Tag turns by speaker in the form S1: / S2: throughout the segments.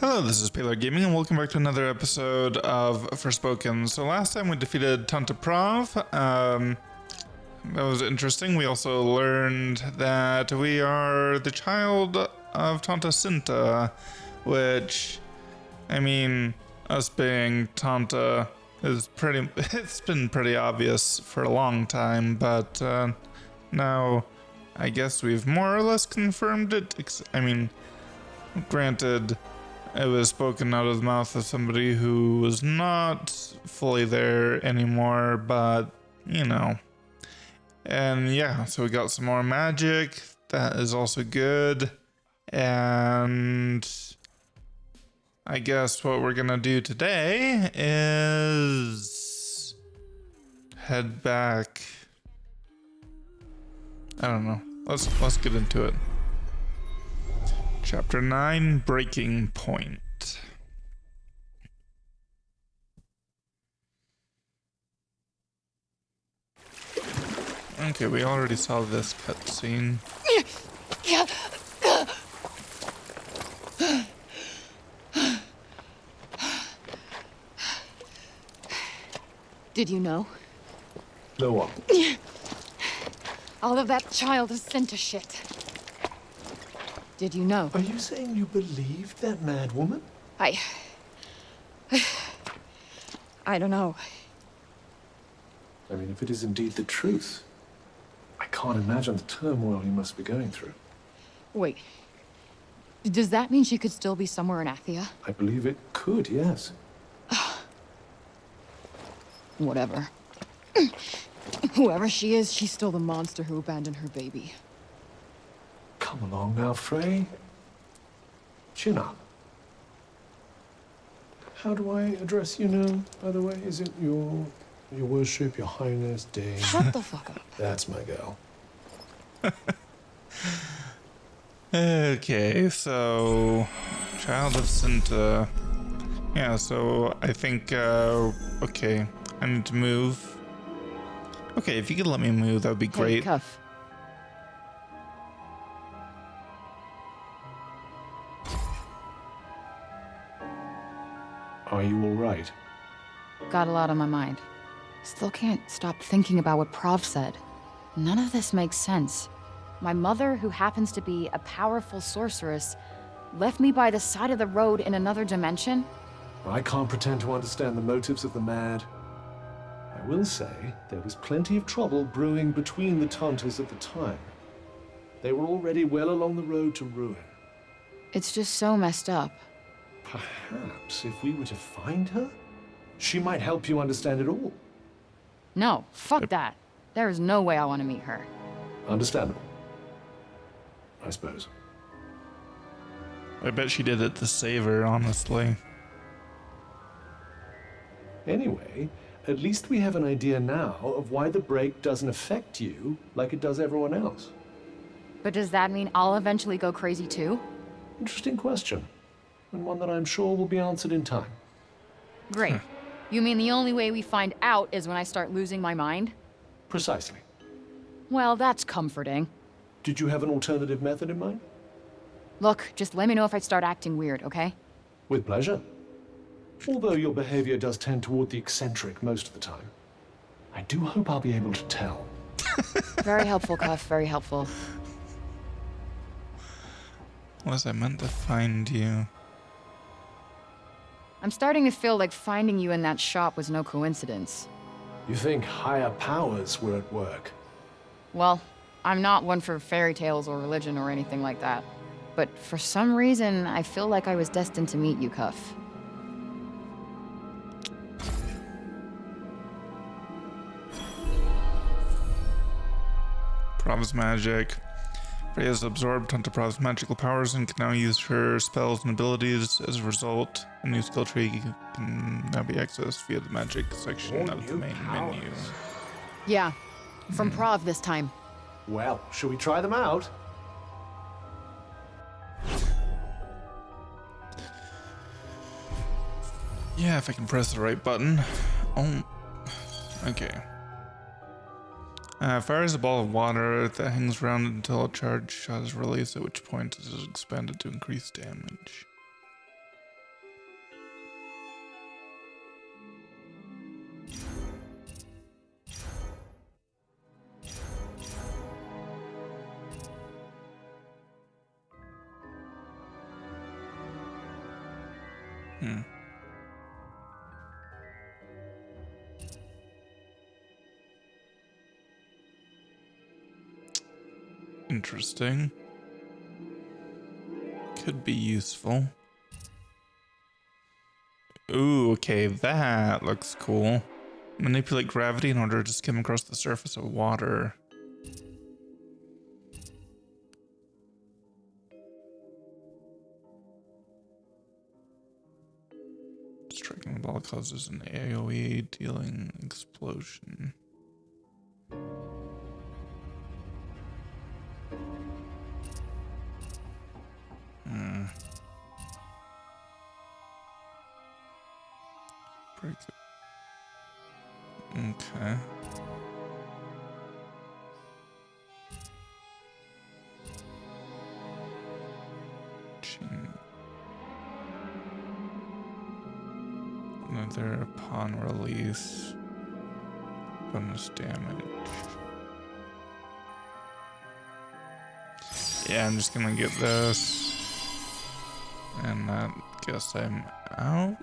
S1: Hello, this is Paler Gaming, and welcome back to another episode of Forspoken. So last time we defeated Tanta Prav. That was interesting. We also learned that we are the child of Tanta Cinta, which, I mean, us being Tanta is it's been pretty obvious for a long time, but now I guess we've more or less confirmed it. I mean, granted, it was spoken out of the mouth of somebody who was not fully there anymore, but, you know. And yeah, so we got some more magic. That is also good. And I guess what we're gonna do today is head back. I don't know. Let's get into it. Chapter 9, Breaking Point. Okay, we already saw this cutscene.
S2: Did you know?
S3: No one.
S2: All of that child is sent to shit. Did you know?
S3: Are you saying you believed that mad woman?
S2: I don't know.
S3: I mean, if it is indeed the truth, I can't imagine the turmoil you must be going through.
S2: Wait. Does that mean she could still be somewhere in Athia?
S3: I believe it could, yes.
S2: Whatever. Whoever she is, she's still the monster who abandoned her baby.
S3: Come along now, Frey. Chin up. How do I address you now, by the way? Is it your worship, your highness, Dame?
S2: Shut the fuck up.
S3: That's my girl.
S1: Okay, so Child of Cinta. Yeah, so I think okay, I need to move. Okay, if you could let me move, that would be great.
S2: Hey, Cuff.
S3: Are you all right?
S2: Got a lot on my mind. Still can't stop thinking about what Prav said. None of this makes sense. My mother, who happens to be a powerful sorceress, left me by the side of the road in another dimension?
S3: I can't pretend to understand the motives of the mad. I will say there was plenty of trouble brewing between the Tantas at the time. They were already well along the road to ruin.
S2: It's just so messed up.
S3: Perhaps if we were to find her, she might help you understand it all.
S2: No, fuck that. There is no way I want to meet her.
S3: Understandable, I suppose.
S1: I bet she did it to save her, honestly.
S3: Anyway, at least we have an idea now of why the break doesn't affect you like it does everyone else.
S2: But does that mean I'll eventually go crazy too?
S3: Interesting question, and one that I'm sure will be answered in time.
S2: Great. You mean the only way we find out is when I start losing my mind?
S3: Precisely.
S2: Well, that's comforting.
S3: Did you have an alternative method in mind?
S2: Look, just let me know if I start acting weird, okay?
S3: With pleasure. Although your behavior does tend toward the eccentric most of the time. I do hope I'll be able to tell.
S2: Very helpful, Cuff, very helpful.
S1: Was I meant to find you?
S2: I'm starting to feel like finding you in that shop was no coincidence.
S3: You think higher powers were at work?
S2: Well, I'm not one for fairy tales or religion or anything like that. But for some reason, I feel like I was destined to meet you, Cuff.
S1: Prav's magic. Freya has absorbed Tanta Prav's magical powers and can now use her spells and abilities. As a result, a new skill tree can now be accessed via the magic section of the main menu.
S2: Yeah, from Prav this time.
S3: Well, shall we try them out?
S1: Yeah, if I can press the right button. Oh, okay. Fires a ball of water that hangs around until a charge shot is released, at which point it is expanded to increase damage. Hmm. Interesting. Could be useful. Ooh, okay, that looks cool. Manipulate gravity in order to skim across the surface of water. Striking the ball causes an AoE dealing explosion. Hmm. Break it. Okay. Another upon release. Bonus damage. Yeah, I'm just gonna get this. And I guess I'm out.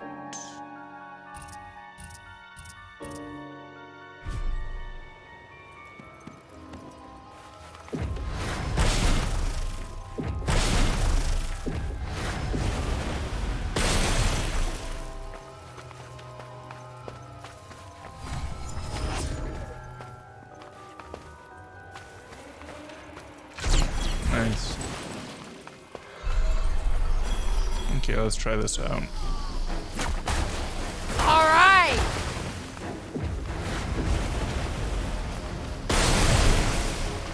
S1: Nice. Okay, let's try this out.
S2: All right!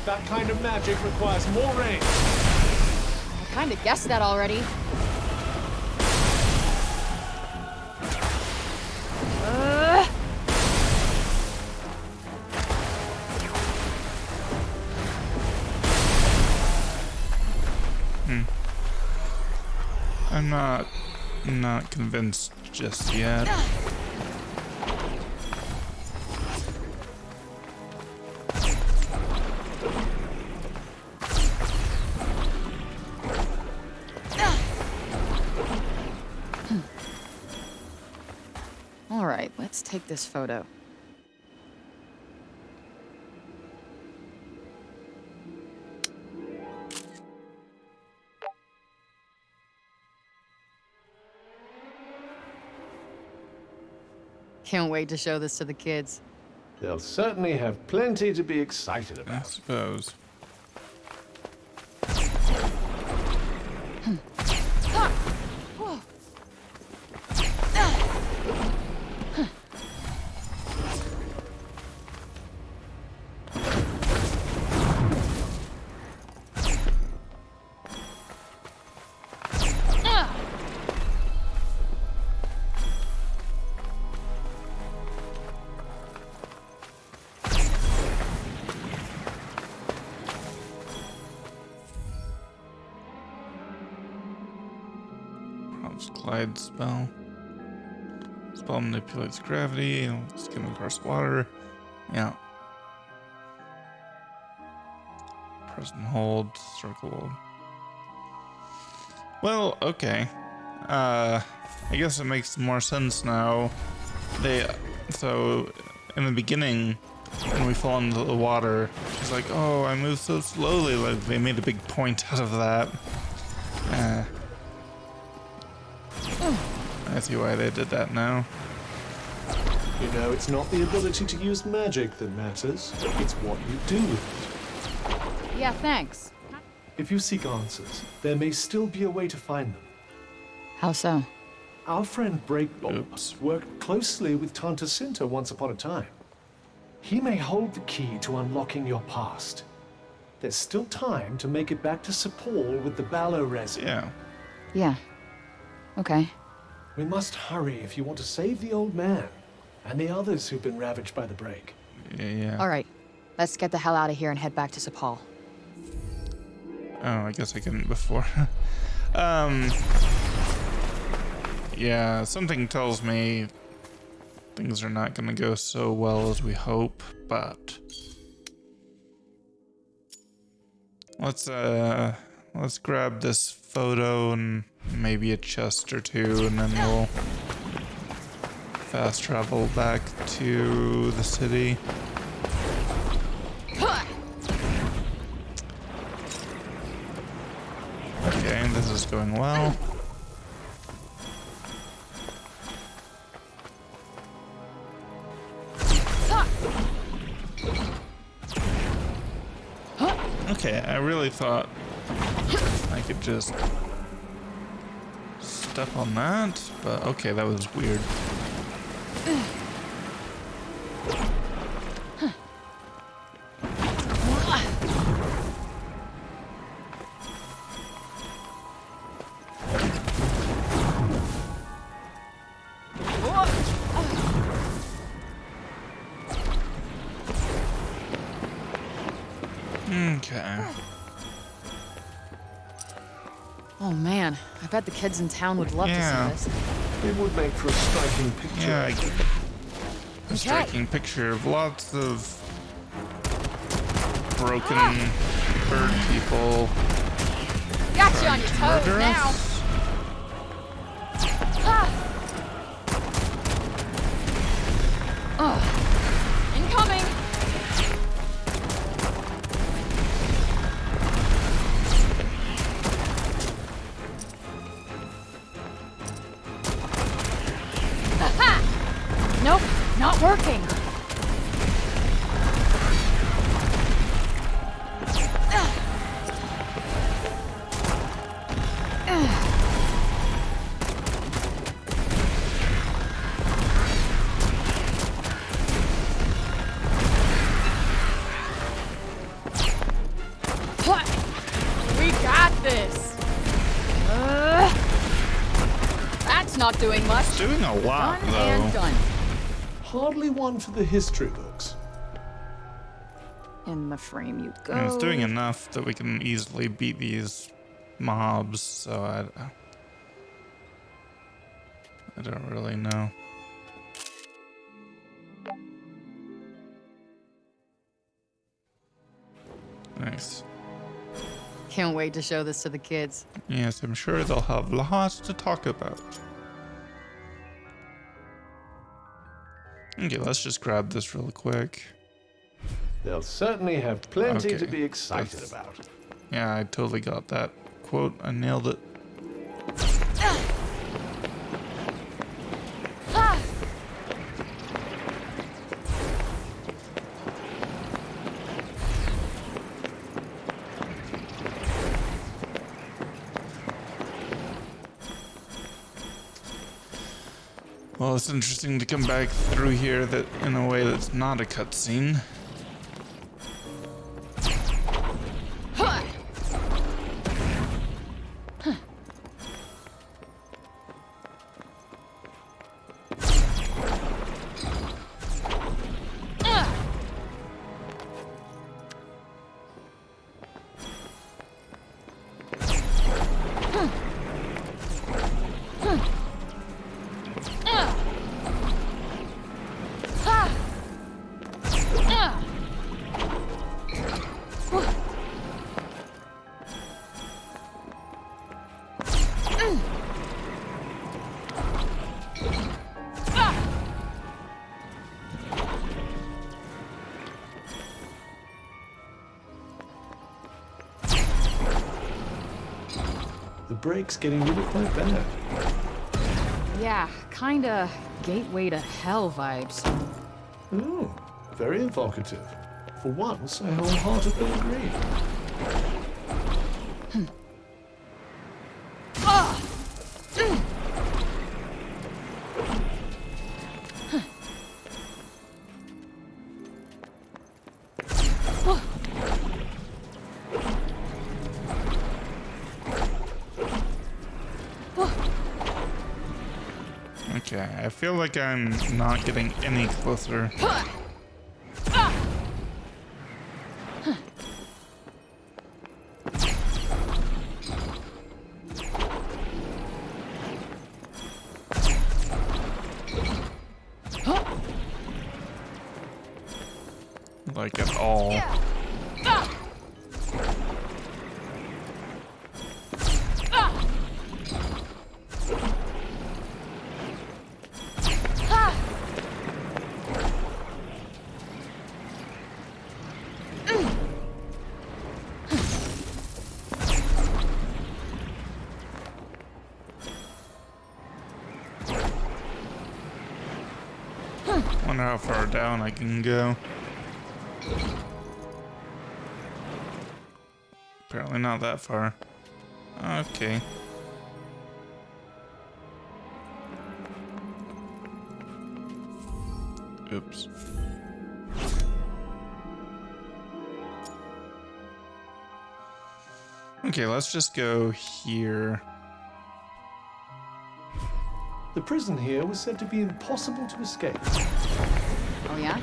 S3: That kind of magic requires more range.
S2: I kind of guessed that already.
S1: I'm not convinced just yet.
S2: All right, let's take this photo. Can't wait to show this to the kids.
S3: They'll certainly have plenty to be excited
S1: I
S3: about.
S1: suppose. Glide spell. Spell manipulates gravity. Skim across water. Yeah. Press and hold. Circle. Well, okay. I guess it makes more sense now. So in the beginning, when we fall into the water, it's like, oh, I move so slowly. Like they made a big point out of that. I see why they did that now.
S3: You know, it's not the ability to use magic that matters. It's what you do with it.
S2: Yeah, thanks.
S3: If you seek answers, there may still be a way to find them.
S2: How so?
S3: Our friend Breakbulb
S1: Oops.
S3: worked closely with Tanta Cinta once upon a time. He may hold the key to unlocking your past. There's still time to make it back to Sepal with the Ballo resin.
S1: Yeah.
S2: Yeah. Okay.
S3: We must hurry if you want to save the old man and the others who've been ravaged by the break.
S1: Yeah.
S2: All right. Let's get the hell out of here and head back to Sepal.
S1: Oh, I guess I couldn't before. Yeah, something tells me things are not gonna go so well as we hope, but let's grab this photo and maybe a chest or two, and then we'll fast travel back to the city. Okay, this is going well. Okay, I really thought I could just step on that, but okay, that was weird. Okay.
S2: Oh man, I bet the kids in town would love
S1: Yeah.
S2: to see this.
S3: It would make for a striking picture.
S1: Yeah, a striking picture of lots of broken bird people.
S2: Got you on your toes
S1: Murder
S2: now.
S1: us?
S2: Incoming. Nope, not working. We got this. That's not doing much.
S1: It's doing a lot,
S2: Done
S1: though.
S2: and done.
S3: Hardly one for the history books.
S2: In the frame you go.
S1: And it's doing enough that we can easily beat these mobs, so I don't really know. Nice.
S2: Can't wait to show this to the kids.
S1: Yes, I'm sure they'll have lots to talk about. Okay, let's just grab this real quick.
S3: They'll certainly have plenty
S1: Okay,
S3: to be excited
S1: that's-
S3: about.
S1: Yeah, I totally got that quote. I nailed it. Well, it's interesting to come back through here that in a way that's not a cutscene.
S3: The break's getting really quite bad.
S2: Yeah, kinda gateway to hell vibes.
S3: Oh, very evocative. For once, I wholeheartedly agree.
S1: Okay, I feel like I'm not getting any closer. Like at all. wonder how far down I can go. Apparently not that far. Okay. Oops. Okay, let's just go here.
S3: The prison here was said to be impossible to escape.
S2: Oh yeah?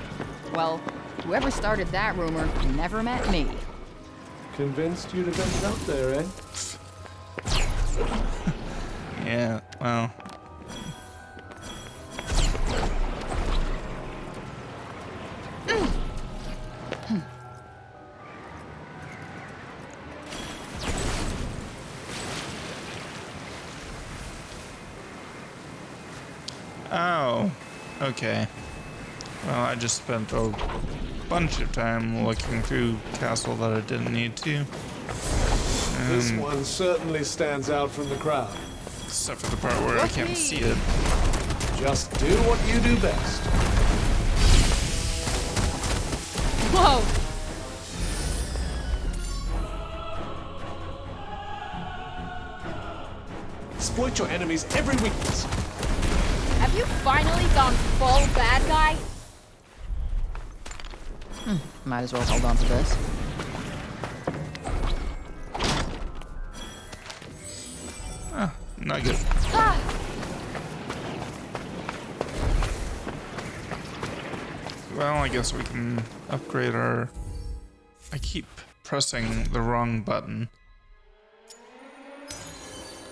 S2: Well, whoever started that rumor never met me.
S3: Convinced you'd have ended up there, eh?
S1: Yeah, well. Oh, okay. Well, I just spent a bunch of time looking through castle that I didn't need to.
S3: This one certainly stands out from the crowd.
S1: Except for the part where I can't see it.
S3: Just do what you do best.
S2: Whoa!
S3: Exploit your enemy's every weakness.
S4: Have you finally gone full bad guy?
S2: Might as well hold on to this.
S1: Not good.
S4: Ah!
S1: Well, I guess we can upgrade our... I keep pressing the wrong button.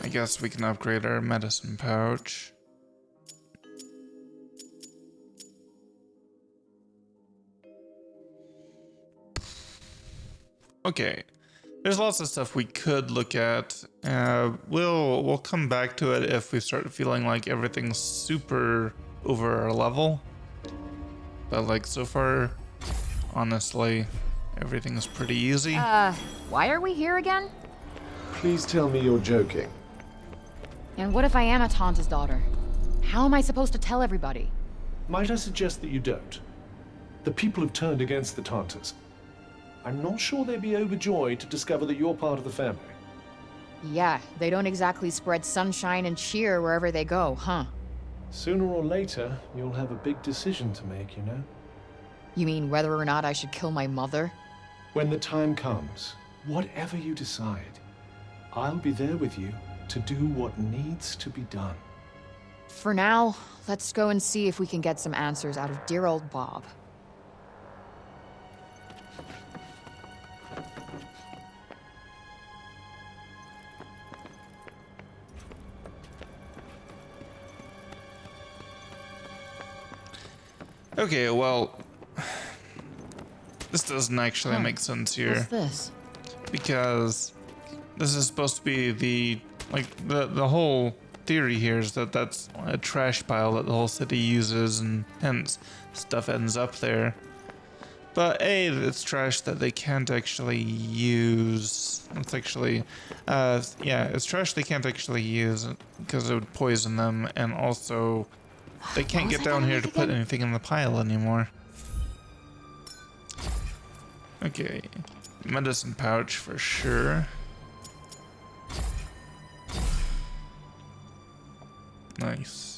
S1: I guess we can upgrade our medicine pouch. Okay, there's lots of stuff we could look at. We'll come back to it if we start feeling like everything's super over our level. But like so far, honestly, everything's pretty easy.
S2: Why are we here again?
S3: Please tell me you're joking.
S2: And what if I am a Tanta's daughter? How am I supposed to tell everybody?
S3: Might I suggest that you don't? The people have turned against the Tantas. I'm not sure they'd be overjoyed to discover that you're part of the family.
S2: Yeah, they don't exactly spread sunshine and cheer wherever they go, huh?
S3: Sooner or later, you'll have a big decision to make, you know?
S2: You mean whether or not I should kill my mother?
S3: When the time comes, whatever you decide, I'll be there with you to do what needs to be done.
S2: For now, let's go and see if we can get some answers out of dear old Bob.
S1: Okay, well, this doesn't actually make sense here.
S2: What's this?
S1: Because this is supposed to be the whole theory here is that that's a trash pile that the whole city uses, and hence stuff ends up there. But A, it's trash that they can't actually use. It's actually, yeah, it's trash they can't actually use because it would poison them, and also they can't get down here to put anything in the pile anymore. Okay, medicine pouch for sure. Nice.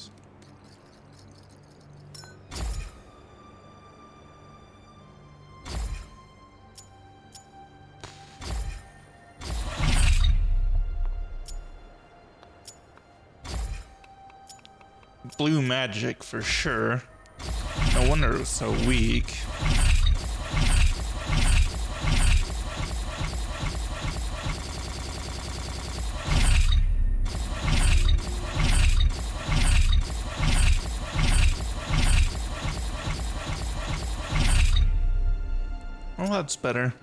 S1: Blue magic for sure. No wonder it was so weak. Well, that's better.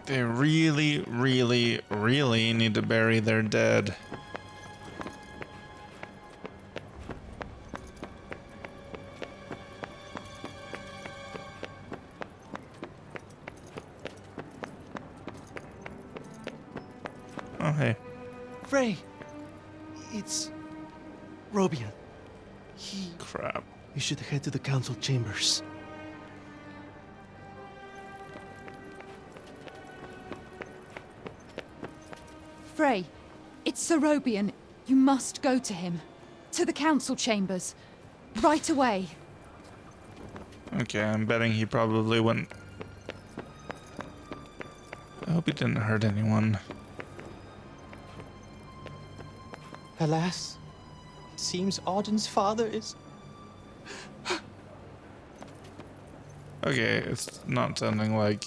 S1: They really, really, really need to bury their dead. Oh, hey.
S5: Frey! It's Robian.
S1: Crap.
S5: We should head to the council chambers.
S6: Frey, it's Sir Robian. You must go to him. To the council chambers. Right away.
S1: Okay, I'm betting he probably wouldn't. I hope he didn't hurt anyone.
S5: Alas, it seems Auden's father is...
S1: Okay, it's not sounding like...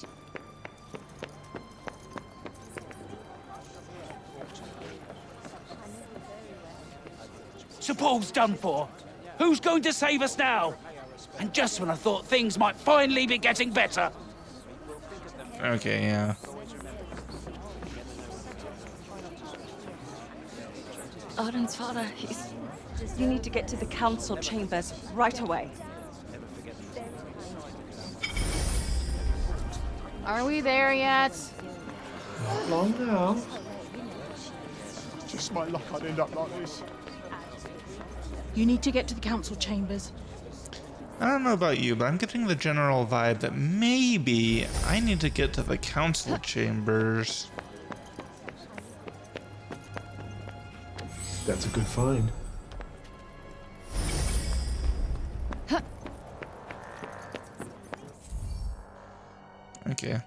S7: Paul's done for. Who's going to save us now? And just when I thought things might finally be getting better.
S1: Okay, yeah.
S8: Arden's father, You need to get to the council chambers right away.
S4: Are we there yet?
S3: Not long now.
S9: Just my luck I'd end up like this.
S6: You need to get to the council chambers.
S1: I don't know about you, but I'm getting the general vibe that maybe I need to get to the council chambers.
S3: That's a good find.
S1: Okay.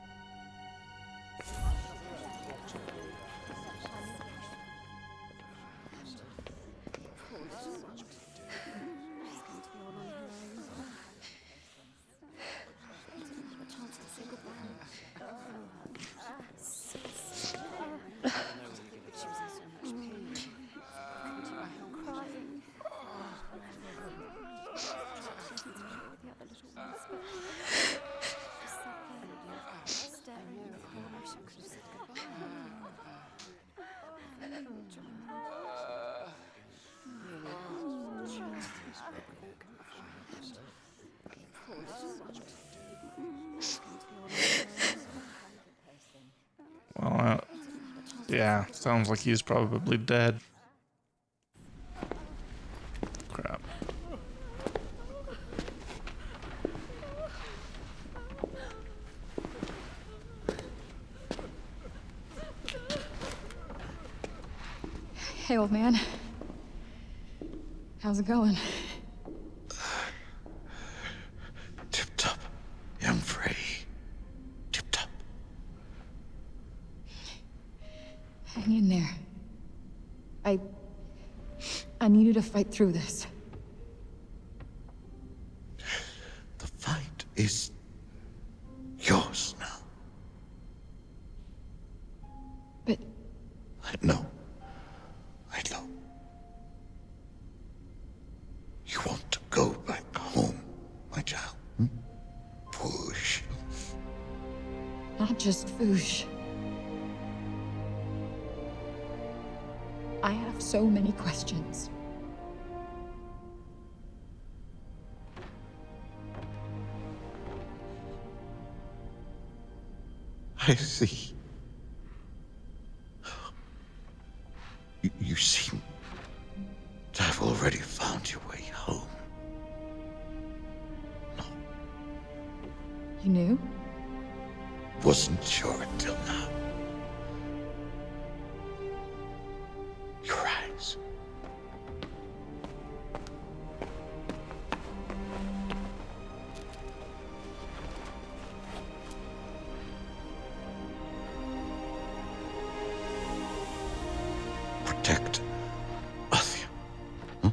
S1: Well, yeah, sounds like he's probably dead. Crap.
S2: Hey, old man. How's it going?
S10: Tip-top, young Frey. Tip-top.
S2: Hang in there. I need you to fight through this.
S10: The fight is yours now.
S2: But
S10: I know. You want to go back home, my child? Push.
S2: not just Foosh. I have so many questions.
S10: I see. You seem to have already found your way home. No.
S2: You knew?
S10: Wasn't sure until now. Your eyes. Protect Athia. Huh?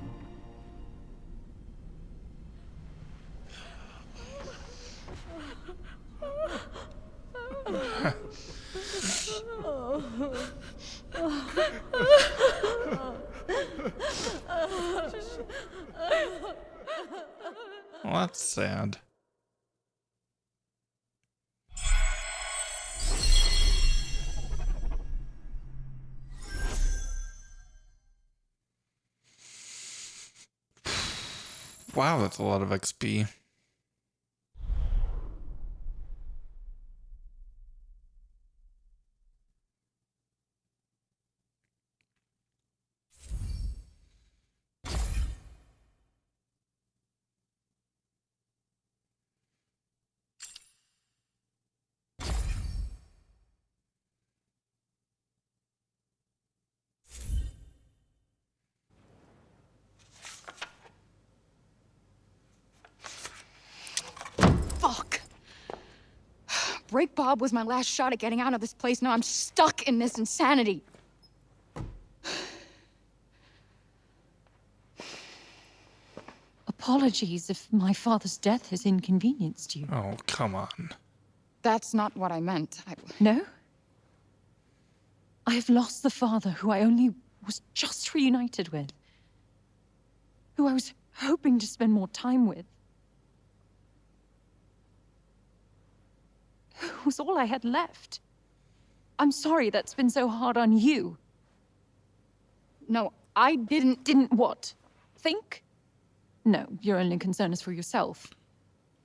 S1: Well, that's sad. Wow, that's a lot of XP.
S6: Fuck! Break Bob was my last shot at getting out of this place. Now I'm stuck in this insanity.
S9: Apologies if my father's death has inconvenienced you.
S1: Oh, come on.
S6: That's not what I meant.
S9: No? I have lost the father who I only was just reunited with. Who I was hoping to spend more time with. Who was all I had left. I'm sorry that's been so hard on you.
S6: No, I didn't...
S9: Didn't what? Think? No, your only concern is for yourself.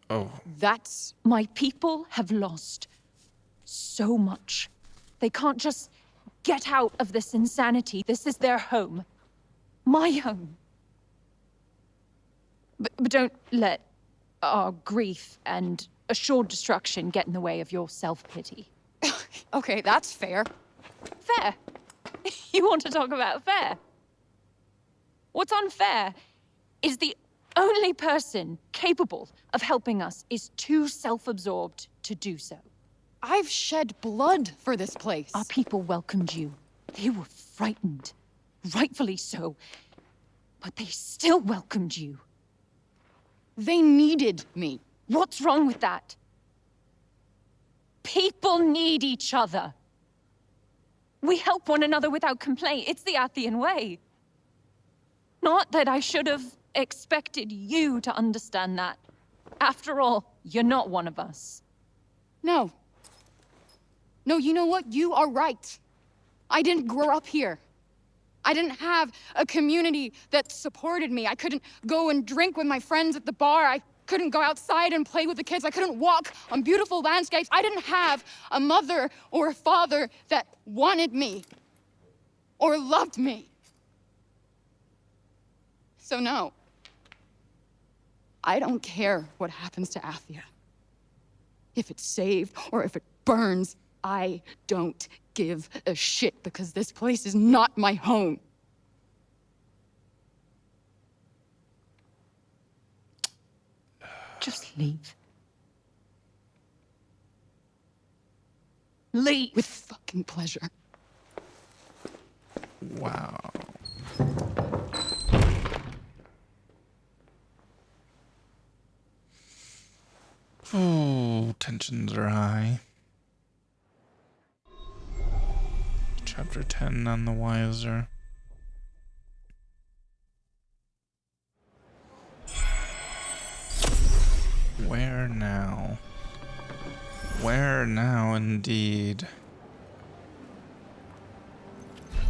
S1: Oh.
S6: That's...
S9: My people have lost so much. They can't just get out of this insanity. This is their home. My home. But don't let our grief and assured destruction get in the way of your self-pity.
S6: Okay, that's fair.
S9: Fair? You want to talk about fair? What's unfair is the only person capable of helping us is too self-absorbed to do so.
S6: I've shed blood for this place.
S9: Our people welcomed you. They were frightened. Rightfully so. But they still welcomed you.
S6: They needed me.
S9: What's wrong with that? People need each other. We help one another without complaint. It's the Athian way. Not that I should have expected you to understand that. After all, you're not one of us.
S6: No. No, you know what? You are right. I didn't grow up here. I didn't have a community that supported me. I couldn't go and drink with my friends at the bar. I couldn't go outside and play with the kids. I couldn't walk on beautiful landscapes. I didn't have a mother or a father that wanted me or loved me. So no, I don't care what happens to Athia. If it's saved or if it burns, I don't give a shit because this place is not my home.
S9: Just leave. Leave!
S6: With fucking pleasure.
S1: Wow. Oh, tensions are high. Chapter 10, none the wiser. Where now? Where now, indeed?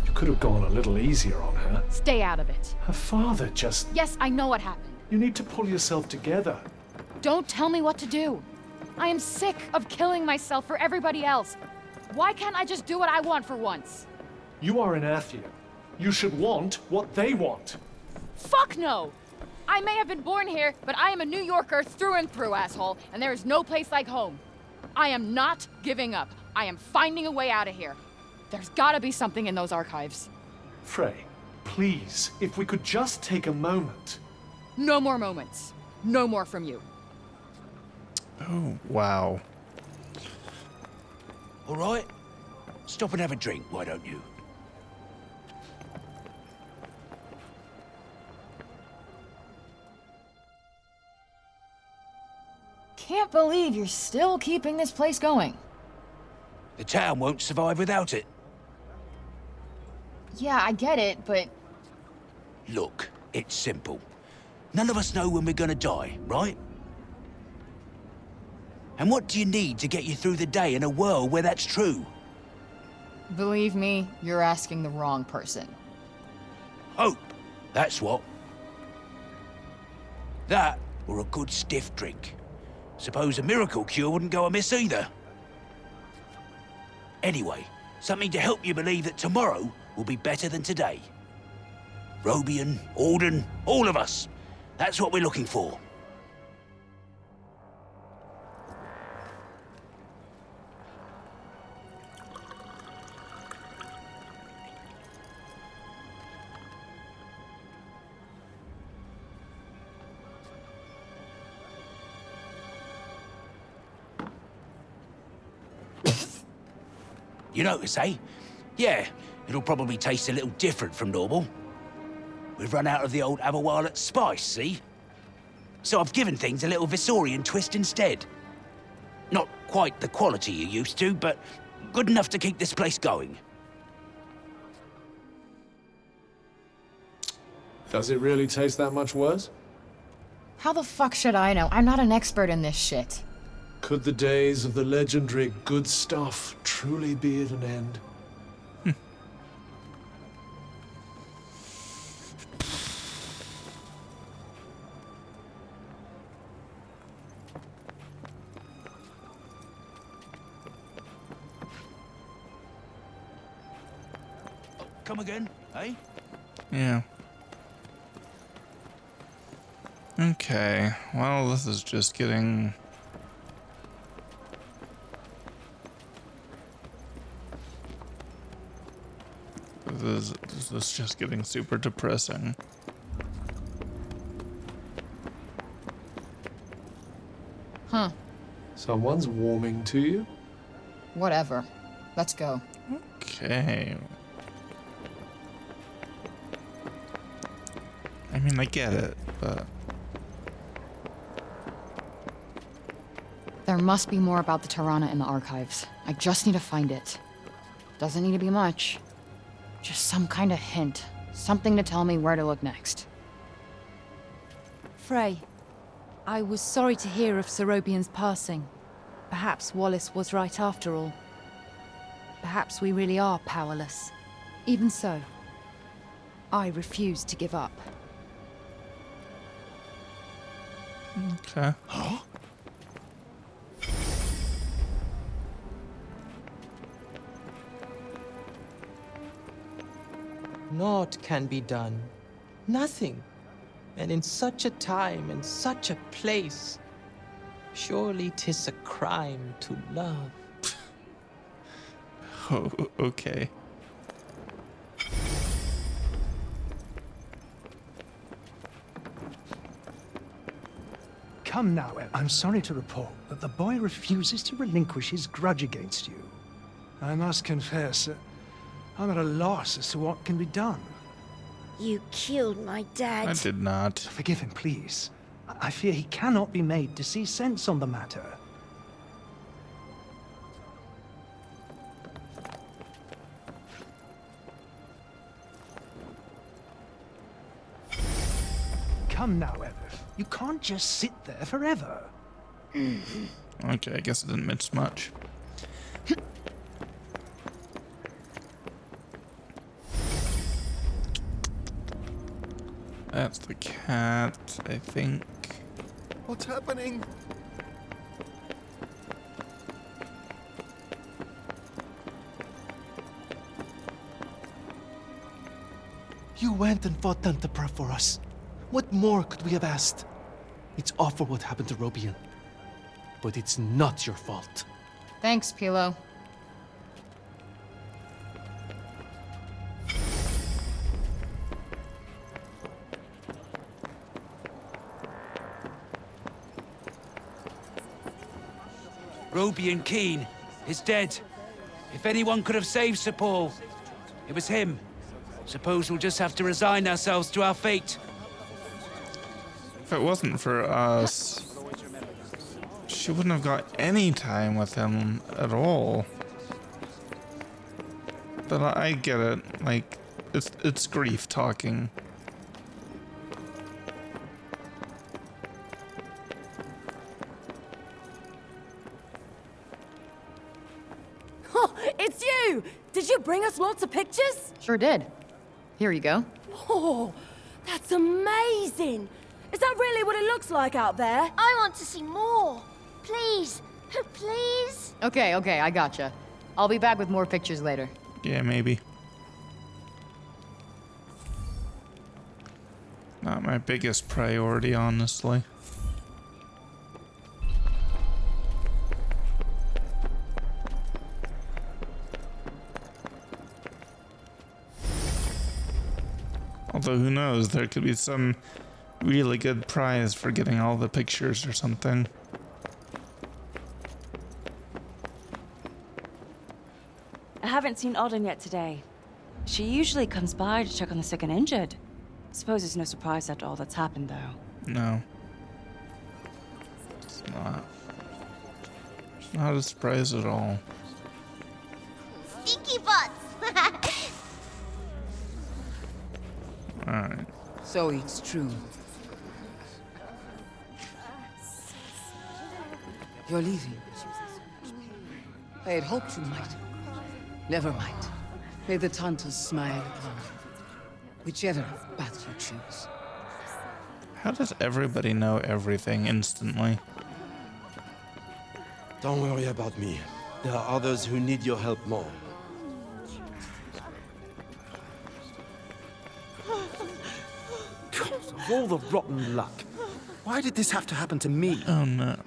S3: You could have gone a little easier on her.
S6: Stay out of it.
S3: Her father just...
S6: Yes, I know what happened.
S3: You need to pull yourself together.
S6: Don't tell me what to do. I am sick of killing myself for everybody else. Why can't I just do what I want for once?
S3: You are an Athian. You should want what they want.
S6: Fuck no! I may have been born here, but I am a New Yorker through and through, asshole, and there is no place like home. I am not giving up. I am finding a way out of here. There's gotta be something in those archives.
S3: Frey, please, if we could just take a moment.
S6: No more moments. No more from you.
S1: Oh, wow.
S7: All right? Stop and have a drink, why don't you?
S2: Can't believe you're still keeping this place going.
S7: The town won't survive without it.
S2: Yeah, I get it, but...
S7: Look, it's simple. None of us know when we're gonna die, right? And what do you need to get you through the day in a world where that's true?
S2: Believe me, you're asking the wrong person.
S7: Hope. That's what. That or a good stiff drink. Suppose a miracle cure wouldn't go amiss either. Anyway, something to help you believe that tomorrow will be better than today. Robian, Alden, all of us. That's what we're looking for. You notice, eh? Yeah, it'll probably taste a little different from normal. We've run out of the old Aberwarlet spice, see? So I've given things a little Visorian twist instead. Not quite the quality you're used to, but good enough to keep this place going.
S3: Does it really taste that much worse?
S2: How the fuck should I know? I'm not an expert in this shit.
S3: Could the days of the legendary good stuff truly be at an end?
S7: Come again, eh?
S1: Yeah. Okay, well, this is just getting... This is just getting super depressing.
S2: Huh.
S3: Someone's warming to you?
S2: Whatever. Let's go.
S1: Okay. I mean, I get it, but...
S2: There must be more about the Tirana in the archives. I just need to find it. Doesn't need to be much. Just some kind of hint. Something to tell me where to look next.
S11: Frey, I was sorry to hear of Serobian's passing. Perhaps Wallace was right after all. Perhaps we really are powerless. Even so, I refuse to give up.
S1: Okay.
S5: Naught can be done. Nothing. And in such a time and such a place, surely 'tis a crime to love.
S1: Oh, okay.
S12: Come now, Ed. I'm sorry to report that the boy refuses to relinquish his grudge against you. I must confess, I'm at a loss as to what can be done.
S13: You killed my dad.
S1: I did not.
S12: Forgive him, please. I fear he cannot be made to see sense on the matter. Come now, Edith. You can't just sit there forever.
S1: Okay, I guess it didn't miss much. That's the cat, I think.
S14: What's happening?
S5: You went and fought Tantapra for us. What more could we have asked? It's awful what happened to Robian. But it's not your fault.
S2: Thanks, Pilo.
S7: Robian Keen is dead. If anyone could have saved Sir Paul, it was him. Suppose we'll just have to resign ourselves to our fate.
S1: If it wasn't for us, she wouldn't have got any time with him at all. But I get it. Like, it's grief talking.
S13: Oh, it's you! Did you bring us lots of pictures?
S2: Sure did. Here you go.
S13: Oh, that's amazing! Is that really what it looks like out there?
S15: I want to see more. Please. Please?
S2: Okay, I gotcha. I'll be back with more pictures later.
S1: Yeah, maybe. Not my biggest priority, honestly. Although, who knows, there could be some really good prize for getting all the pictures or something.
S8: I haven't seen Auden yet today. She usually comes by to check on the sick and injured. Suppose it's no surprise after all that's happened, though.
S1: No. It's not. It's not a surprise at all.
S15: Stinky butts!
S1: Alright.
S16: So it's true. You're leaving. I had hoped you might. Never mind. May the Tantas smile upon you. Whichever path you choose.
S1: How does everybody know everything instantly?
S17: Don't worry about me. There are others who need your help more.
S18: God, of all the rotten luck. Why did this have to happen to me?
S1: Oh no.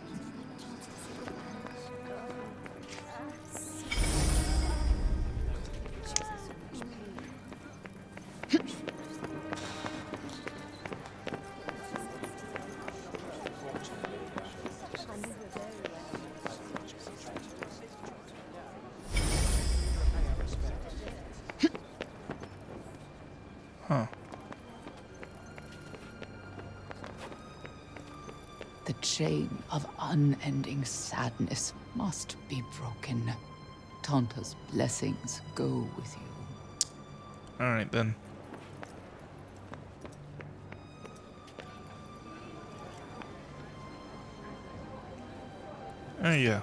S1: Huh.
S16: The chain of unending sadness must be broken. Tanta's blessings go with you.
S1: Alright then. Oh yeah.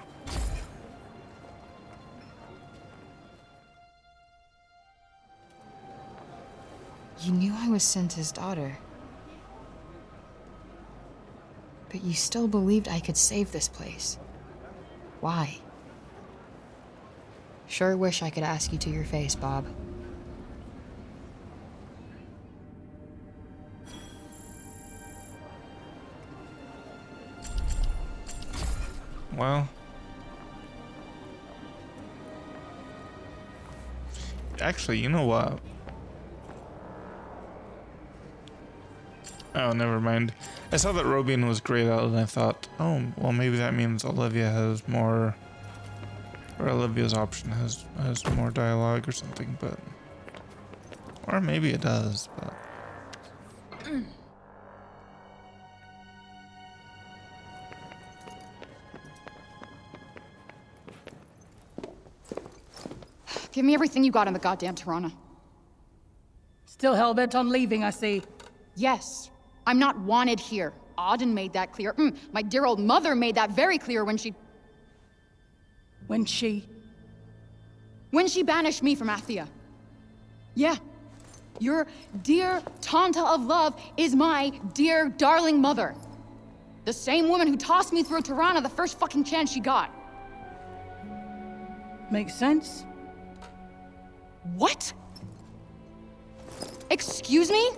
S2: You knew I was Cinta's daughter. But you still believed I could save this place. Why? Sure wish I could ask you to your face, Bob.
S1: Well. Actually, you know what? Oh, never mind. I saw that Robin was grayed out and I thought, oh, well maybe that means Olivia has more, or Olivia's option has more dialogue or something, but, or maybe it does, but.
S6: Give me everything you got in the goddamn Tirana.
S19: Still hell-bent on leaving, I see.
S6: Yes. I'm not wanted here. Auden made that clear. My dear old mother made that very clear when she...
S19: When she
S6: banished me from Athia. Yeah. Your dear Tanta of Love is my dear darling mother. The same woman who tossed me through Tirana the first fucking chance she got.
S19: Makes sense.
S6: What? Excuse me?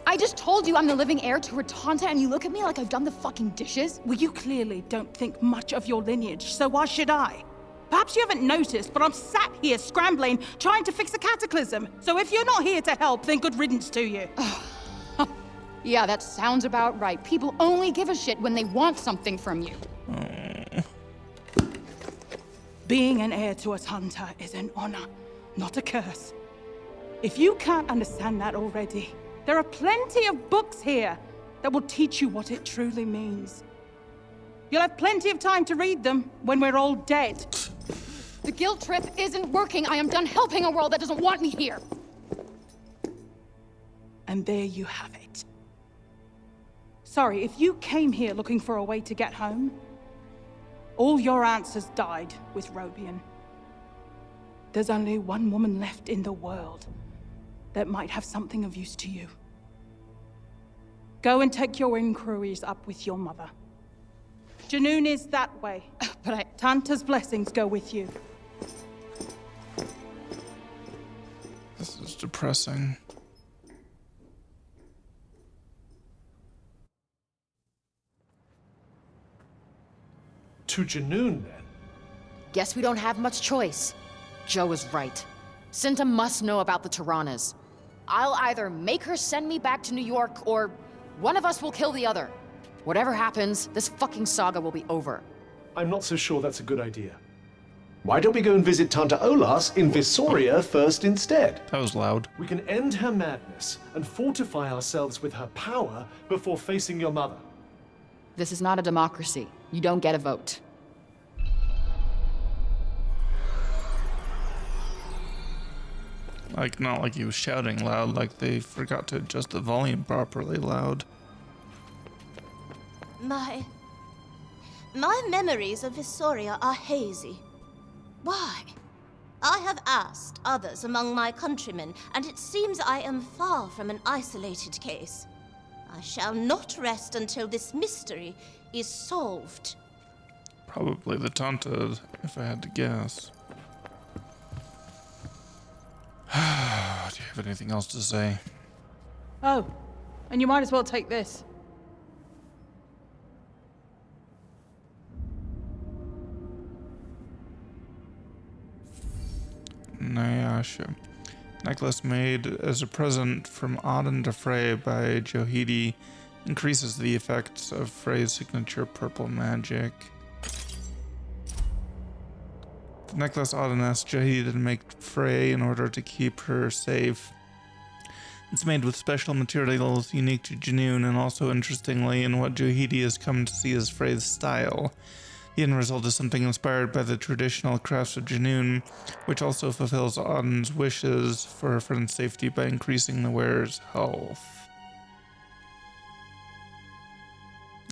S6: I just told you I'm the living heir to her Tanta and you look at me like I've done the fucking dishes?
S19: Well, you clearly don't think much of your lineage, so why should I? Perhaps you haven't noticed, but I'm sat here scrambling, trying to fix a cataclysm. So if you're not here to help, then good riddance to you.
S6: Yeah, that sounds about right. People only give a shit when they want something from you.
S19: Being an heir to a Tanta is an honor, not a curse. If you can't understand that already, there are plenty of books here that will teach you what it truly means. You'll have plenty of time to read them when we're all dead.
S6: The guilt trip isn't working. I am done helping a world that doesn't want me here.
S19: And there you have it. Sorry, if you came here looking for a way to get home, all your answers died with Robian. There's only one woman left in the world that might have something of use to you. Go and take your inquiries up with your mother. Janoon is that way, but Tanta's blessings go with you.
S1: This is depressing.
S3: To Janoon, then?
S2: Guess we don't have much choice. Joe is right. Cinta must know about the Tiranas. I'll either make her send me back to New York, or one of us will kill the other. Whatever happens, this fucking saga will be over.
S3: I'm not so sure that's a good idea. Why don't we go and visit Tanta Olas in Visoria first instead?
S1: That was loud.
S3: We can end her madness and fortify ourselves with her power before facing your mother.
S2: This is not a democracy. You don't get a vote.
S1: Like, not like he was shouting loud, like they forgot to adjust the volume properly loud.
S15: My memories of Visoria are hazy. Why? I have asked others among my countrymen, and it seems I am far from an isolated case. I shall not rest until this mystery is solved.
S1: Probably the Tanta, if I had to guess. Do you have anything else to say?
S19: Oh, and you might as well take this.
S1: Nyasha. Necklace made as a present from Auden to Frey by Johidi increases the effects of Frey's signature purple magic. The necklace Auden asked Johidi to make Frey in order to keep her safe. It's made with special materials unique to Janoon and also interestingly in what Johidi has come to see as Frey's style. The end result is something inspired by the traditional crafts of Janoon, which also fulfills Auden's wishes for her friend's safety by increasing the wearer's health.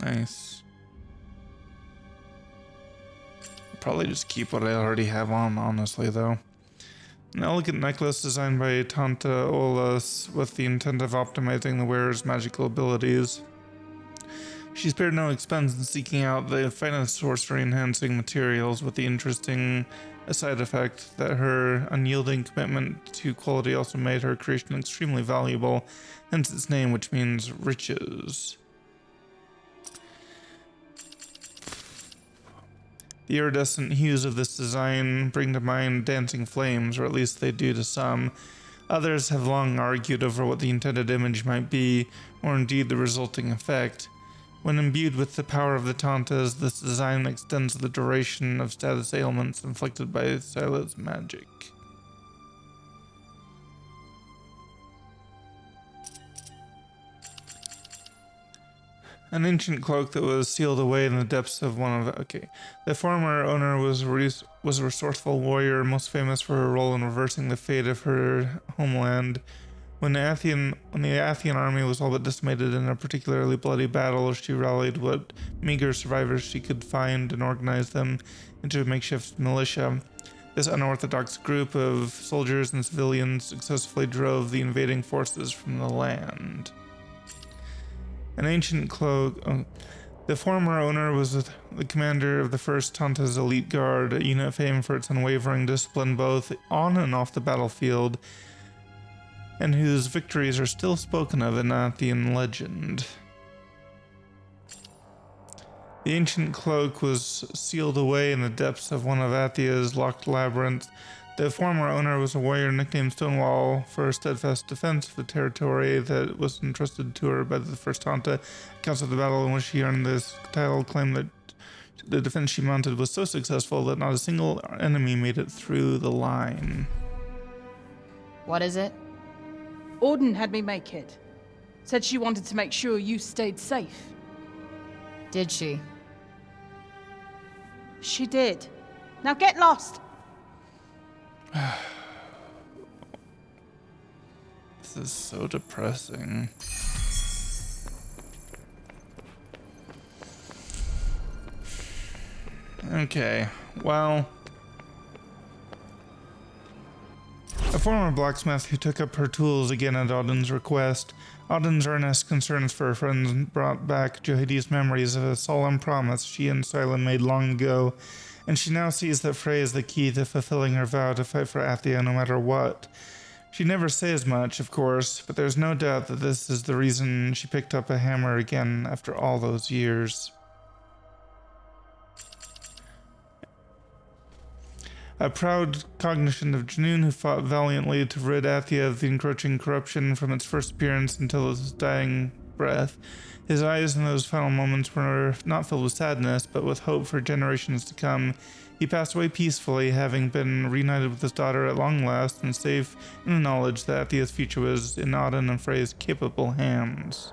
S1: Nice. I'll probably just keep what I already have on, honestly, though. An elegant necklace designed by Tanta Olas with the intent of optimizing the wearer's magical abilities. She spared no expense in seeking out the finest sorcery-enhancing materials, with the interesting side effect that her unyielding commitment to quality also made her creation extremely valuable, hence its name, which means riches. The iridescent hues of this design bring to mind dancing flames, or at least they do to some. Others have long argued over what the intended image might be, or indeed the resulting effect. When imbued with the power of the Tantas, this design extends the duration of status ailments inflicted by Silet's magic. An ancient cloak that was sealed away in the depths of one of... Okay. The former owner was a resourceful warrior, most famous for her role in reversing the fate of her homeland. When the Athian army was all but decimated in a particularly bloody battle, she rallied what meager survivors she could find and organized them into a makeshift militia. This unorthodox group of soldiers and civilians successfully drove the invading forces from the land. An ancient cloak... The former owner was the commander of the 1st Tanta's Elite Guard, a unit famed for its unwavering discipline both on and off the battlefield, and whose victories are still spoken of in Athian legend. The ancient cloak was sealed away in the depths of one of Athia's locked labyrinths. The former owner was a warrior nicknamed Stonewall for her steadfast defense of the territory that was entrusted to her by the 1st Tanta. Accounts of the battle in which she earned this title claim that the defense she mounted was so successful that not a single enemy made it through the line.
S2: What is it?
S19: Auden had me make it. Said she wanted to make sure you stayed safe.
S2: Did she?
S19: She did. Now get lost!
S1: This is so depressing. Okay, well... A former blacksmith who took up her tools again at Auden's request. Auden's earnest concerns for her friends brought back Johidi's memories of a solemn promise she and Sila made long ago, and she now sees that Frey is the key to fulfilling her vow to fight for Athia no matter what. She never says much, of course, but there's no doubt that this is the reason she picked up a hammer again after all those years. A proud cognizant of Junoon who fought valiantly to rid Athia of the encroaching corruption from its first appearance until his dying breath. His eyes in those final moments were not filled with sadness, but with hope for generations to come. He passed away peacefully, having been reunited with his daughter at long last, and safe in the knowledge that Athia's future was in Auden and Frey's capable hands.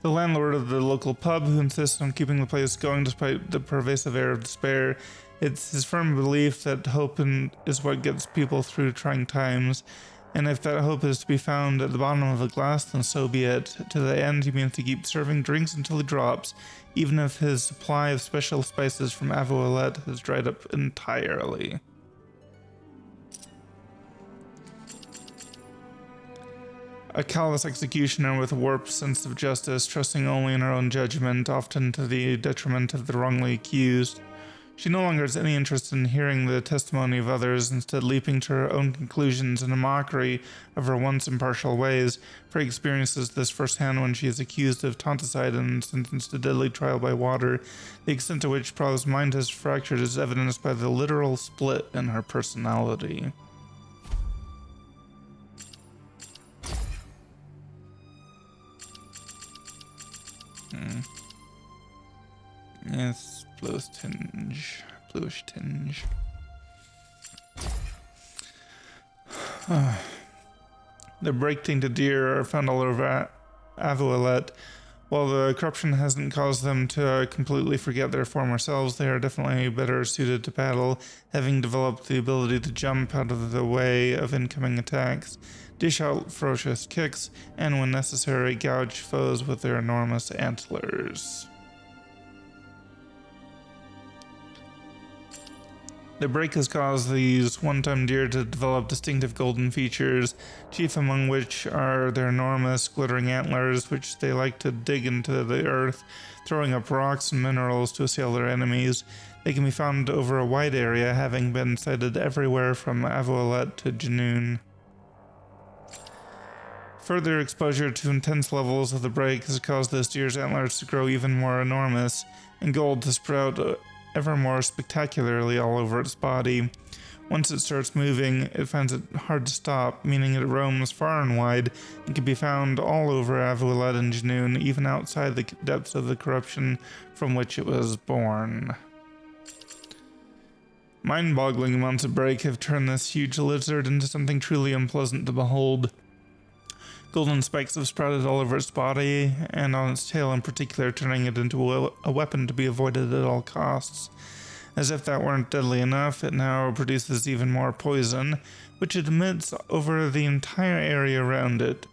S1: The landlord of the local pub, who insists on keeping the place going despite the pervasive air of despair, it's his firm belief that hope is what gets people through trying times, and if that hope is to be found at the bottom of a glass, then so be it. To the end, he means to keep serving drinks until he drops, even if his supply of special spices from Avoalet has dried up entirely. A callous executioner with a warped sense of justice, trusting only in her own judgment, often to the detriment of the wrongly accused. She no longer has any interest in hearing the testimony of others, instead leaping to her own conclusions in a mockery of her once impartial ways. Frey experiences this firsthand when she is accused of tanticide and sentenced to deadly trial by water. The extent to which Prav's mind has fractured is evidenced by the literal split in her personality. Yes, bluish tinge. The break-tainted deer are found all over Avoalet. While the corruption hasn't caused them to completely forget their former selves, they are definitely better suited to battle, having developed the ability to jump out of the way of incoming attacks, dish out ferocious kicks, and when necessary, gouge foes with their enormous antlers. The break has caused these one-time deer to develop distinctive golden features, chief among which are their enormous glittering antlers, which they like to dig into the earth, throwing up rocks and minerals to assail their enemies. They can be found over a wide area, having been sighted everywhere from Avoalet to Junoon. Further exposure to intense levels of the break has caused this deer's antlers to grow even more enormous, and gold to sprout ever more spectacularly all over its body. Once it starts moving, it finds it hard to stop, meaning it roams far and wide and can be found all over Avoalet and Junoon, even outside the depths of the corruption from which it was born. Mind-boggling amounts of break have turned this huge lizard into something truly unpleasant to behold. Golden spikes have sprouted all over its body, and on its tail in particular, turning it into a weapon to be avoided at all costs. As if that weren't deadly enough, it now produces even more poison, which it emits over the entire area around it.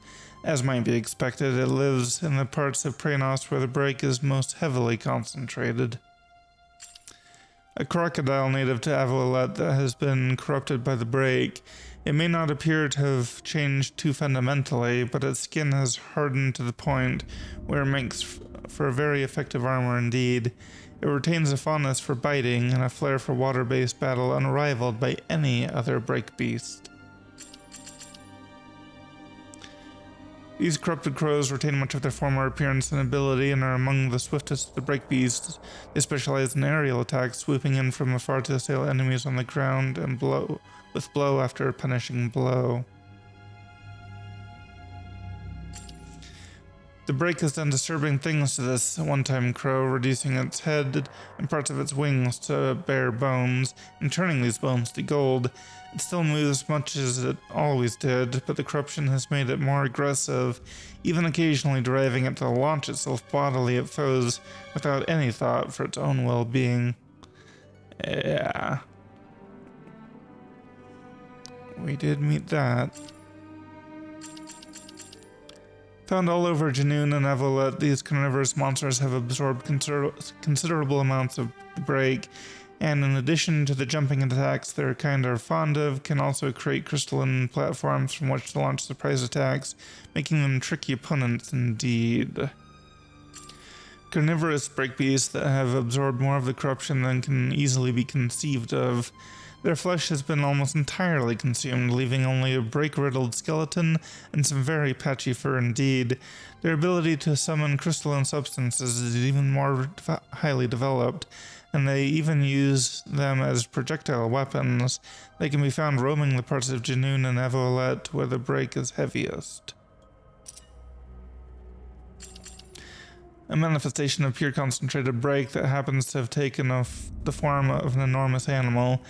S1: As might be expected, it lives in the parts of Praenos where the break is most heavily concentrated. A crocodile native to Avoalet that has been corrupted by the break. It may not appear to have changed too fundamentally, but its skin has hardened to the point where it makes for a very effective armor indeed. It retains a fondness for biting and a flair for water-based battle unrivaled by any other break beast. These corrupted crows retain much of their former appearance and ability and are among the swiftest of the break beasts. They specialize in aerial attacks, swooping in from afar to assail enemies on the ground and blow after punishing blow. The break has done disturbing things to this one-time crow, reducing its head and parts of its wings to bare bones, and turning these bones to gold. It still moves much as it always did, but the corruption has made it more aggressive, even occasionally driving it to launch itself bodily at foes without any thought for its own well-being. Yeah. We did meet that. Found all over Janoon and Evolet, these carnivorous monsters have absorbed considerable amounts of the break, and in addition to the jumping attacks their kind are fond of, can also create crystalline platforms from which to launch surprise attacks, making them tricky opponents indeed. Carnivorous break beasts that have absorbed more of the corruption than can easily be conceived of. Their flesh has been almost entirely consumed, leaving only a break-riddled skeleton and some very patchy fur indeed. Their ability to summon crystalline substances is even more highly developed, and they even use them as projectile weapons. They can be found roaming the parts of Janoon and Evolet where the break is heaviest. A manifestation of pure concentrated break that happens to have taken the form of an enormous animal.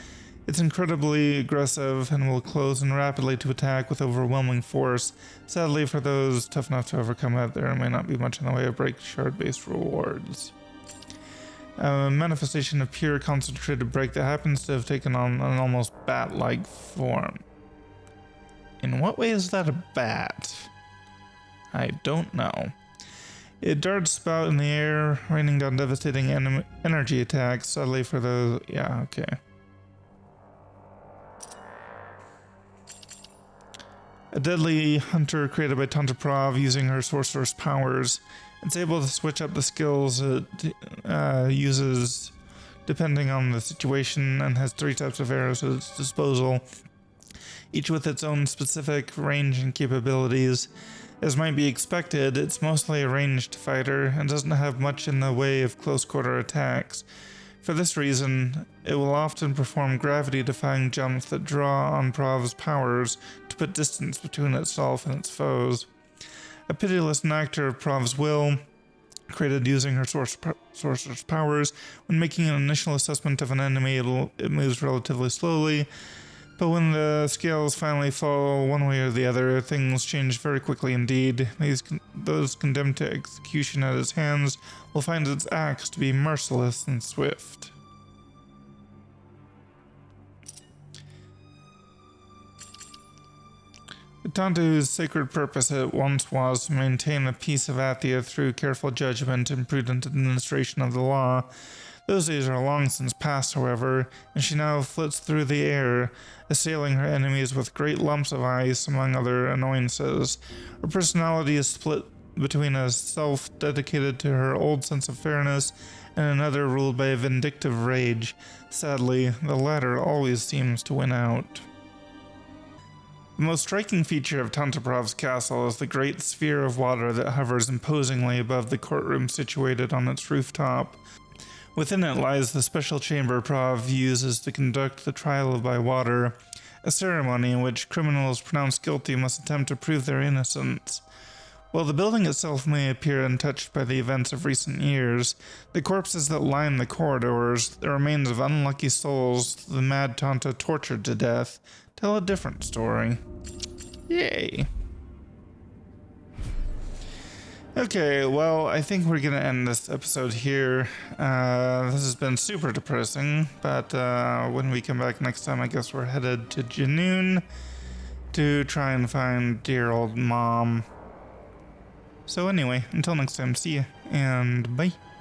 S1: It's incredibly aggressive and will close in rapidly to attack with overwhelming force. Sadly, for those tough enough to overcome it, there may not be much in the way of break shard-based rewards. A manifestation of pure concentrated break that happens to have taken on an almost bat-like form. In what way is that a bat? I don't know. It darts about in the air, raining down devastating energy attacks. Sadly for those... yeah, okay. A deadly hunter created by Tanta Prav using her sorcerer's powers. It's able to switch up the skills it uses depending on the situation, and has 3 types of arrows at its disposal, each with its own specific range and capabilities. As might be expected, it's mostly a ranged fighter and doesn't have much in the way of close-quarter attacks. For this reason, it will often perform gravity-defying jumps that draw on Prav's powers to put distance between itself and its foes. A pitiless enactor of Prav's will, created using her sorcerer's powers, when making an initial assessment of an enemy, it moves relatively slowly, but when the scales finally fall one way or the other, things change very quickly indeed. Those condemned to execution at its hands will find its axe to be merciless and swift. Tantu's sacred purpose it once was to maintain the peace of Athia through careful judgment and prudent administration of the law. Those days are long since past, however, and she now flits through the air, assailing her enemies with great lumps of ice, among other annoyances. Her personality is split between a self dedicated to her old sense of fairness and another ruled by a vindictive rage. Sadly, the latter always seems to win out. The most striking feature of Tantaprav's castle is the great sphere of water that hovers imposingly above the courtroom situated on its rooftop. Within it lies the special chamber Prav uses to conduct the trial by water, a ceremony in which criminals pronounced guilty must attempt to prove their innocence. While the building itself may appear untouched by the events of recent years, the corpses that line the corridors, the remains of unlucky souls the mad Tanta tortured to death, tell a different story. Yay! Okay, well, I think we're gonna end this episode here. This has been super depressing, but when we come back next time, I guess we're headed to Janoon to try and find dear old mom. So anyway, until next time, see ya, and bye.